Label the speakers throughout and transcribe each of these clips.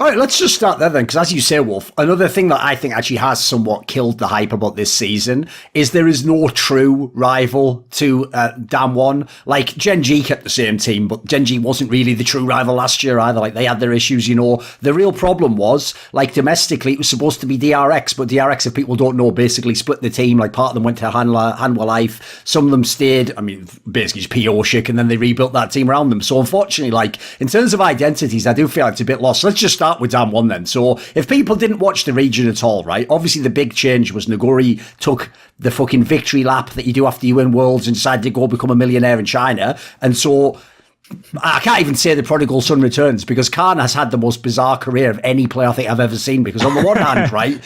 Speaker 1: All right, let's just start there then, because as you say, Wolf, another thing that I think actually has somewhat killed the hype about this season is there is no true rival to Damwon. Like, Gen G kept the same team, but Gen G wasn't really the true rival last year either. Like, they had their issues, you know. The real problem was, like, domestically, it was supposed to be DRX, but DRX, if people don't know, basically split the team. Like, part of them went to Hanwha Life, some of them stayed, I mean, basically just PO shit, and then they rebuilt that team around them. So, unfortunately, like, in terms of identities, I do feel like it's a bit lost. Let's just start with Damwon then. So if people didn't watch the region at all, right, obviously the big change was Nagori took the fucking victory lap that you do after you win Worlds and decided to go become a millionaire in China. And so I can't even say the prodigal son returns, because Khan has had the most bizarre career of any player I think I've ever seen. Because on the one hand, right,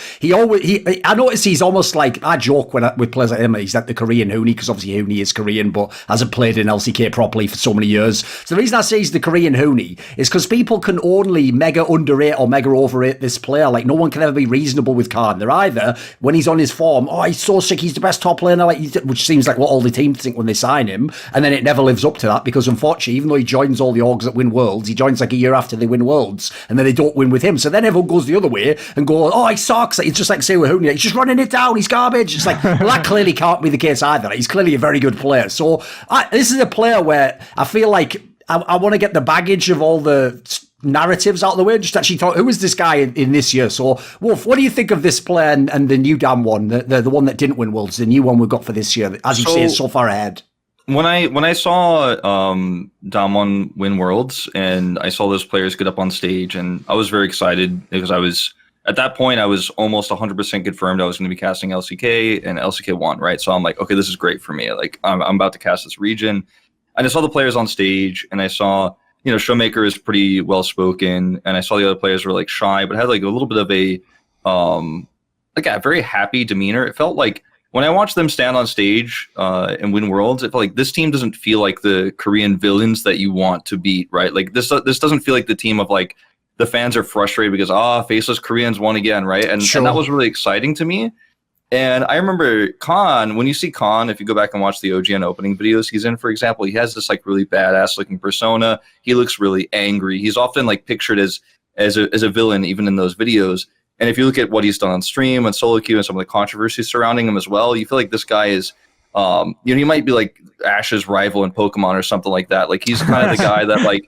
Speaker 1: I notice he's almost like, I joke with players like him, he's like the Korean Huni, because obviously Huni is Korean, but hasn't played in LCK properly for so many years. So the reason I say he's the Korean Huni is because people can only mega underrate or mega overrate this player. Like, no one can ever be reasonable with Khan. They're either, when he's on his form, oh, he's so sick, he's the best top laner, like, which seems like what all the teams think when they sign him, and then it never lives up to that, because unfortunately, even though he joins all the orgs that win Worlds, he joins like a year after they win Worlds, and then they don't win with him. So then everyone goes the other way and go, oh, he sucks. Like, it's just like say with Huni, he's just running it down, he's garbage. It's like, well, that clearly can't be the case either. He's clearly a very good player. So this is a player where I feel like I want to get the baggage of all the narratives out of the way and just actually thought, who is this guy in this year? So, Wolf, what do you think of this player and the new Damwon, the one that didn't win Worlds, the new one we've got for this year, as you say, is so far ahead?
Speaker 2: When I saw Damwon win Worlds and I saw those players get up on stage, and I was very excited because at that point I was almost 100% confirmed I was going to be casting LCK, and LCK won, right? So I'm like, okay, this is great for me. Like, I'm about to cast this region. And I saw the players on stage, and I saw, you know, Showmaker is pretty well spoken, and I saw the other players were like shy, but had like a little bit of a very happy demeanor. It felt like, when I watched them stand on stage and win Worlds, it felt like this team doesn't feel like the Korean villains that you want to beat, right? Like, this doesn't feel like the team of, like, the fans are frustrated because, faceless Koreans won again, right? And that was really exciting to me. And I remember Khan, when you see Khan, if you go back and watch the OGN opening videos he's in, for example, he has this, like, really badass looking persona. He looks really angry. He's often, like, pictured as a villain, even in those videos. And if you look at what he's done on stream and solo queue and some of the controversies surrounding him as well, you feel like this guy is, he might be like Ash's rival in Pokemon or something like that. Like, he's kind of the guy that, like,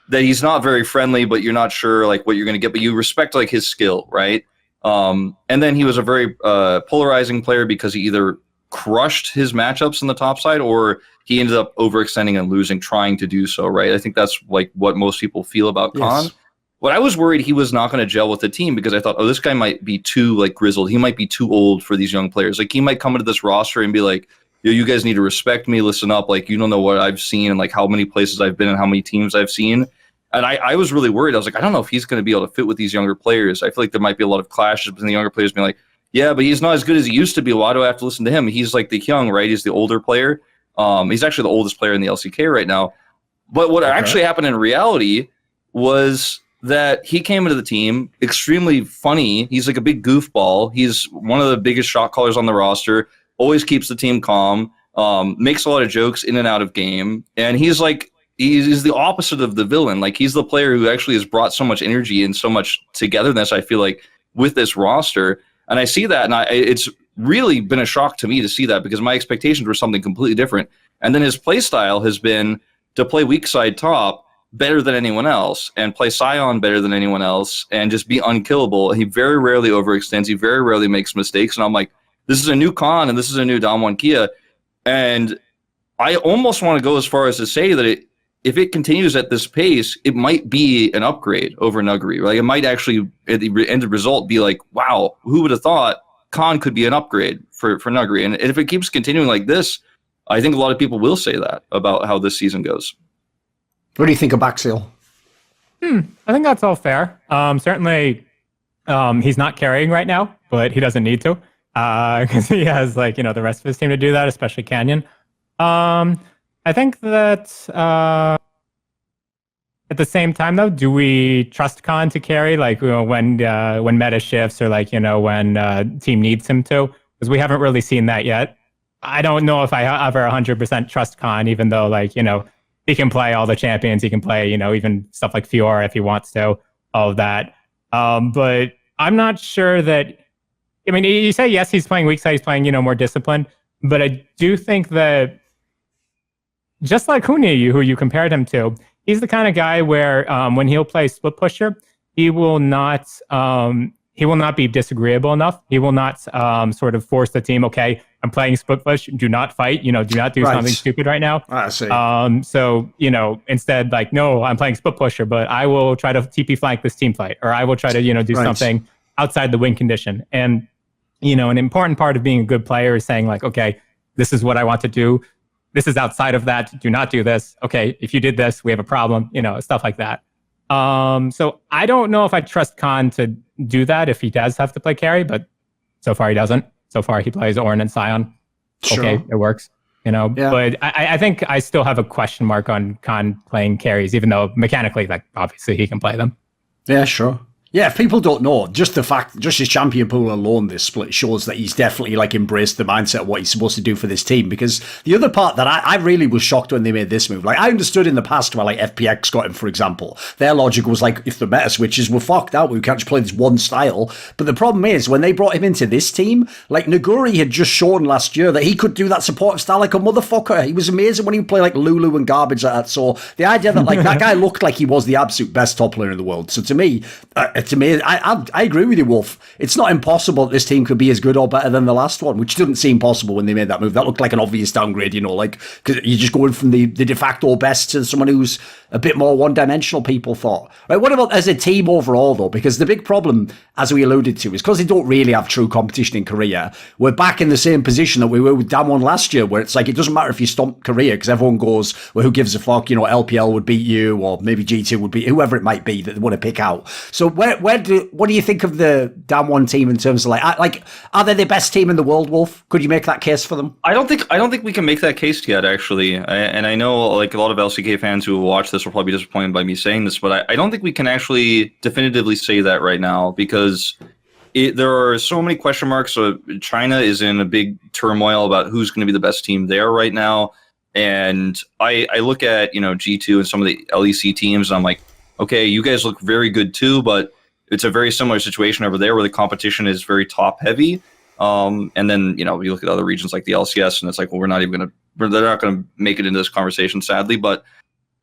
Speaker 2: that he's not very friendly, but you're not sure like what you're going to get, but you respect like his skill, right? And then he was a very polarizing player because he either crushed his matchups in the top side or he ended up overextending and losing trying to do so, right? I think that's like what most people feel about Khan.
Speaker 1: Yes.
Speaker 2: But I was worried he was not going to gel with the team because I thought, oh, this guy might be too like grizzled. He might be too old for these young players. Like, he might come into this roster and be like, yo, you guys need to respect me, listen up. Like, you don't know what I've seen and like how many places I've been and how many teams I've seen. And I was really worried. I was like, I don't know if he's going to be able to fit with these younger players. I feel like there might be a lot of clashes between the younger players being like, yeah, but he's not as good as he used to be. Why do I have to listen to him? He's like the young, right? He's the older player. He's actually the oldest player in the LCK right now. But what actually happened in reality was that he came into the team extremely funny. He's like a big goofball. He's one of the biggest shot callers on the roster, always keeps the team calm, makes a lot of jokes in and out of game. And he's like, he's the opposite of the villain. Like, he's the player who actually has brought so much energy and so much togetherness, I feel like, with this roster. And I see that, and it's really been a shock to me to see that because my expectations were something completely different. And then his play style has been to play weak side top better than anyone else and play Scion better than anyone else and just be unkillable. He very rarely overextends. He very rarely makes mistakes. And I'm like, this is a new Khan and this is a new Damwon Kia. And I almost want to go as far as to say that if it continues at this pace, it might be an upgrade over Nuguri. Like, it might actually, at the end result, be like, wow, who would have thought Khan could be an upgrade for Nuguri? And if it keeps continuing like this, I think a lot of people will say that about how this season goes.
Speaker 1: What do you think of Baxil?
Speaker 3: I think that's all fair. Certainly, he's not carrying right now, but he doesn't need to because he has the rest of his team to do that, especially Canyon. I think that at the same time, though, do we trust Khan to carry when meta shifts or when team needs him to? Because we haven't really seen that yet. I don't know if I ever 100% trust Khan, even though he can play all the champions. He can play, even stuff like Fiora if he wants to, all of that. But I'm not sure that. I mean, you say yes, he's playing weak side, he's playing more disciplined, but I do think that just like Huni, who you compared him to, he's the kind of guy where when he'll play split pusher, he will not be disagreeable enough. He will not sort of force the team. Okay, I'm playing split push. Do not fight. Do not do something stupid right now.
Speaker 1: I see.
Speaker 3: So instead, like, no, I'm playing split pusher, but I will try to TP flank this team fight, or I will try to do something outside the win condition. And an important part of being a good player is saying like, okay, this is what I want to do. This is outside of that. Do not do this. Okay, if you did this, we have a problem. Stuff like that. So I don't know if I trust Khan to do that if he does have to play carry, but so far he doesn't. So far he plays Ornn and Sion.
Speaker 1: Sure.
Speaker 3: Okay, it works. Yeah. But I think I still have a question mark on Khan playing carries, even though mechanically, like, obviously he can play them.
Speaker 1: Yeah, sure. Yeah, if people don't know, just his champion pool alone, this split shows that he's definitely like embraced the mindset of what he's supposed to do for this team. Because the other part that I really was shocked when they made this move, like I understood in the past where like FPX got him, for example, their logic was like, if the meta switches were fucked out, we can't just play this one style. But the problem is when they brought him into this team, like Naguri had just shown last year that he could do that supportive style like a motherfucker. He was amazing when he would play like Lulu and garbage like that. So the idea that like that guy looked like he was the absolute best top player in the world. So to me, I agree with you, Wolf. It's not impossible that this team could be as good or better than the last one, which didn't seem possible when they made that move. That looked like an obvious downgrade, like, because you're just going from the de facto best to someone who's a bit more one-dimensional, people thought. Right, what about as a team overall, though? Because the big problem, as we alluded to, is because they don't really have true competition in Korea, we're back in the same position that we were with Damwon last year, where it's like, it doesn't matter if you stomp Korea, because everyone goes, well, who gives a fuck? LPL would beat you, or maybe G2 would beat whoever it might be that they want to pick out. So what do you think of the Damwon team in terms of like are they the best team in the world, Wolf? Could you make that case for them?
Speaker 2: I don't think we can make that case yet, actually. And I know like a lot of LCK fans who will watch this will probably be disappointed by me saying this, but I don't think we can actually definitively say that right now, because there are so many question marks. So China is in a big turmoil about who's going to be the best team there right now. And I look at G2 and some of the LEC teams, and I'm like, okay, you guys look very good too, but it's a very similar situation over there where the competition is very top heavy. And then, you look at other regions like the LCS and it's like, well, they're not going to make it into this conversation, sadly. But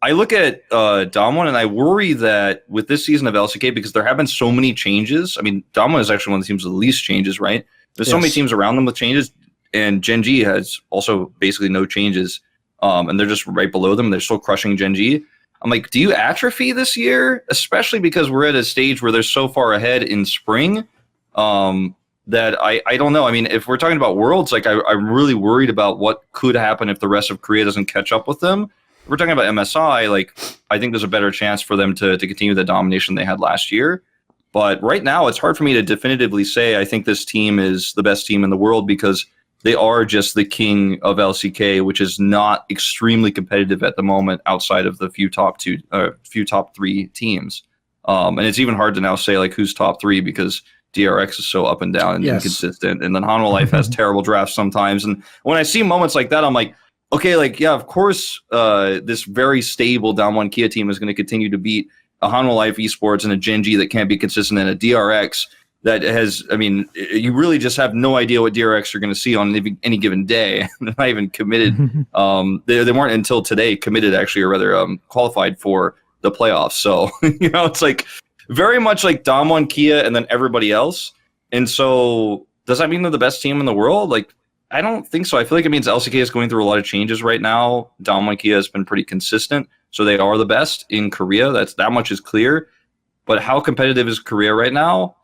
Speaker 2: I look at Damwon and I worry that with this season of LCK, because there have been so many changes. I mean, Damwon is actually one of the teams with the least changes, right? There's so many teams around them with changes, and Gen G has also basically no changes. And they're just right below them. They're still crushing Gen G. I'm like, do you atrophy this year? Especially because we're at a stage where they're so far ahead in spring that I don't know. I mean, if we're talking about Worlds, like I'm really worried about what could happen if the rest of Korea doesn't catch up with them. If we're talking about MSI, like I think there's a better chance for them to continue the domination they had last year. But right now, it's hard for me to definitively say I think this team is the best team in the world, because they are just the king of LCK, which is not extremely competitive at the moment outside of the few top three teams. And it's even hard to now say like who's top three, because DRX is so up and down and inconsistent. And then Hanwha Life has terrible drafts sometimes. And when I see moments like that, I'm like, okay, like, yeah, of course, this very stable Damwon Kia team is going to continue to beat a Hanwha Life esports and a Gen G that can't be consistent, and a DRX that has, I mean, you really just have no idea what DRX you're going to see on any given day. They're not even committed. They weren't until today committed, actually, or rather qualified for the playoffs. So, it's like very much like Damwon, Kia, and then everybody else. And so does that mean they're the best team in the world? Like, I don't think so. I feel like it means LCK is going through a lot of changes right now. Damwon, Kia has been pretty consistent. So they are the best in Korea. That much is clear. But how competitive is Korea right now?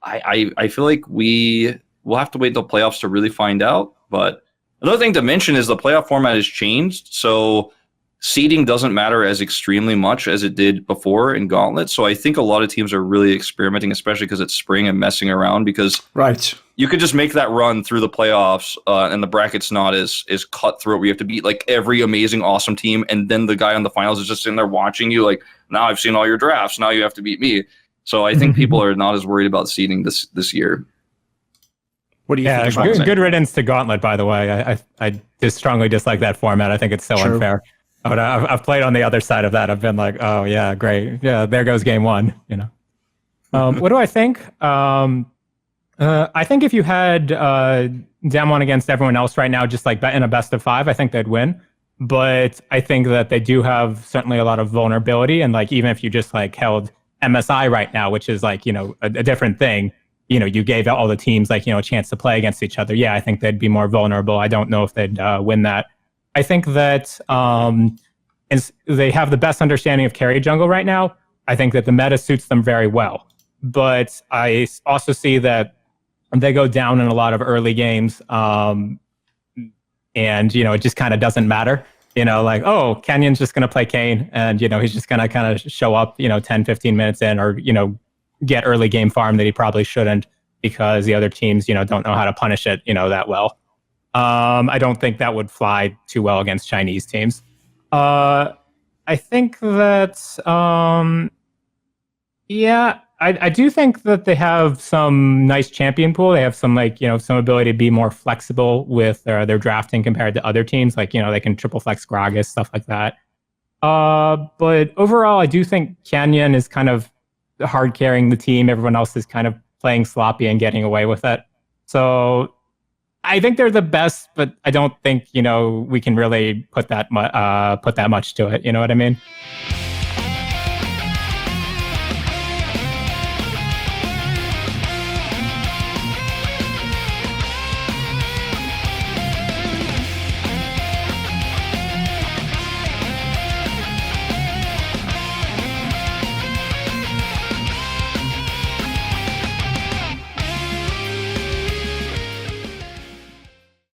Speaker 2: I feel like we'll have to wait until playoffs to really find out. But another thing to mention is the playoff format has changed. So seeding doesn't matter as extremely much as it did before in Gauntlet. So I think a lot of teams are really experimenting, especially because it's spring, and messing around, because you could just make that run through the playoffs and the bracket's not as cutthroat where you have to beat like every amazing, awesome team. And then the guy on the finals is just sitting there watching you like, now I've seen all your drafts. Now you have to beat me. So I think people are not as worried about seeding this year.
Speaker 1: What do you think?
Speaker 3: Good riddance to Gauntlet, by the way. I just strongly dislike that format. I think it's so unfair. But I've played on the other side of that. I've been like, oh yeah, great. Yeah, there goes game one, What do I think? I think if you had Damwon against everyone else right now, just like in a best of 5, I think they'd win. But I think that they do have certainly a lot of vulnerability, and like even if you just like held MSI right now, which is like a different thing, you gave all the teams like a chance to play against each other. Yeah, I think they'd be more vulnerable. I don't know if they'd win that. I think that they have the best understanding of carry jungle right now. I think that the meta suits them very well, but I also see that they go down in a lot of early games, and it just kind of doesn't matter. Like, oh, Canyon's just going to play Kane, and he's just going to kind of show up 10 15 minutes in, or get early game farm that he probably shouldn't, because the other teams don't know how to punish it that well. I don't think that would fly too well against Chinese teams. I think that I do think that they have some nice champion pool. They have some some ability to be more flexible with their drafting compared to other teams. Like, they can triple flex Gragas, stuff like that. But overall, I do think Canyon is kind of hard carrying the team. Everyone else is kind of playing sloppy and getting away with it. So I think they're the best, but I don't think we can really put that much to it. You know what I mean?